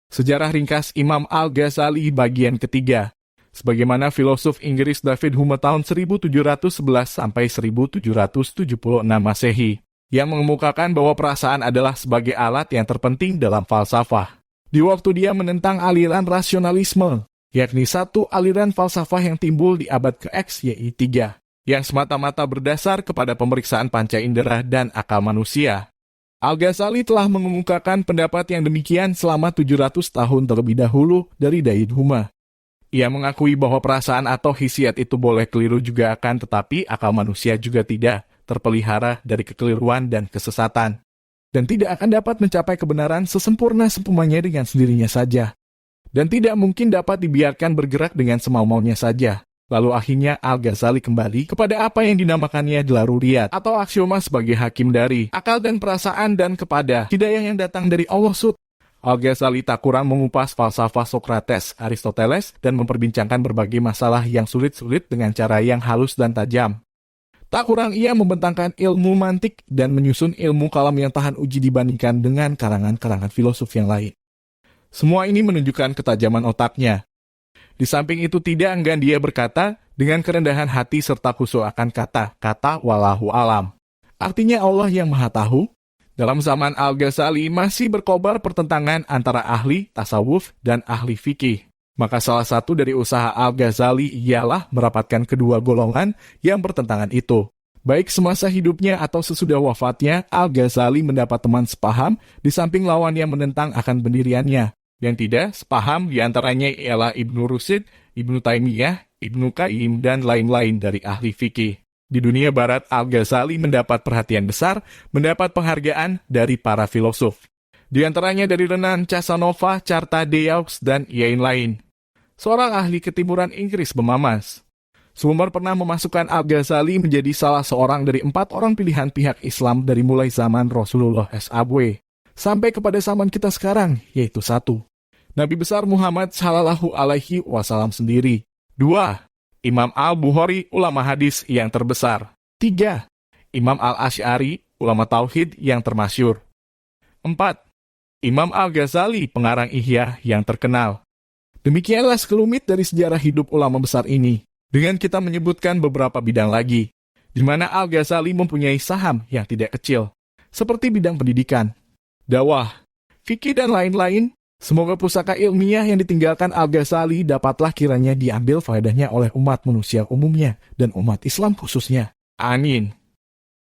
Sejarah ringkas Imam Al-Ghazali bagian ketiga. Sebagaimana filosof Inggris David Hume tahun 1711 sampai 1776 Masehi, yang mengemukakan bahwa perasaan adalah sebagai alat yang terpenting dalam falsafah. Di waktu dia menentang aliran rasionalisme, yakni satu aliran falsafah yang timbul di abad ke-X YI3, yang semata-mata berdasar kepada pemeriksaan panca indera dan akal manusia. Al-Ghazali telah mengemukakan pendapat yang demikian selama 700 tahun terlebih dahulu dari David Hume. Ia mengakui bahwa perasaan atau hisiat itu boleh keliru juga akan, tetapi akal manusia juga tidak terpelihara dari kekeliruan dan kesesatan, dan tidak akan dapat mencapai kebenaran sesempurna sempurnanya dengan sendirinya saja, dan tidak mungkin dapat dibiarkan bergerak dengan semau-maunya saja. Lalu akhirnya Al-Ghazali kembali kepada apa yang dinamakannya daruriyat atau aksioma sebagai hakim dari akal dan perasaan dan kepada hidayah yang datang dari Allah Sud. Al-Ghazali tak kurang mengupas falsafah Socrates, Aristoteles, dan memperbincangkan berbagai masalah yang sulit-sulit dengan cara yang halus dan tajam. Tak kurang ia membentangkan ilmu mantik dan menyusun ilmu kalam yang tahan uji dibandingkan dengan karangan-karangan filosof yang lain. Semua ini menunjukkan ketajaman otaknya. Di samping itu tidak enggan dia berkata dengan kerendahan hati serta khusyuk akan kata wallahu alam. Artinya Allah yang maha tahu. Dalam zaman Al-Ghazali masih berkobar pertentangan antara ahli tasawuf dan ahli fikih. Maka salah satu dari usaha Al-Ghazali ialah merapatkan kedua golongan yang bertentangan itu. Baik semasa hidupnya atau sesudah wafatnya, Al-Ghazali mendapat teman sepaham di samping lawan yang menentang akan pendiriannya. Yang tidak sepaham diantaranya ialah Ibnu Rushd, Ibnu Taimiyah, Ibnu Qayyim, dan lain-lain dari ahli fikih. Di dunia barat, Al-Ghazali mendapat perhatian besar, mendapat penghargaan dari para filosof. Di antaranya dari Renan Casanova, Carta Deux, dan yang lain. Seorang ahli ketimuran Inggris memamas. Sumber pernah memasukkan Al-Ghazali menjadi salah seorang dari 4 orang pilihan pihak Islam dari mulai zaman Rasulullah SAW sampai kepada zaman kita sekarang, yaitu 1. Nabi besar Muhammad Sallallahu Alaihi Wasallam sendiri. 2. Imam Al-Bukhari, ulama hadis yang terbesar. 3. Imam Al-Asy'ari, ulama tauhid yang termasyhur. 4. Imam Al-Ghazali, pengarang Ihya yang terkenal. Demikianlah sekelumit dari sejarah hidup ulama besar ini, dengan kita menyebutkan beberapa bidang lagi, di mana Al-Ghazali mempunyai saham yang tidak kecil, seperti bidang pendidikan, dakwah, fikih, dan lain-lain. Semoga pusaka ilmiah yang ditinggalkan Al-Ghazali dapatlah kiranya diambil faedahnya oleh umat manusia umumnya dan umat Islam khususnya. Amin.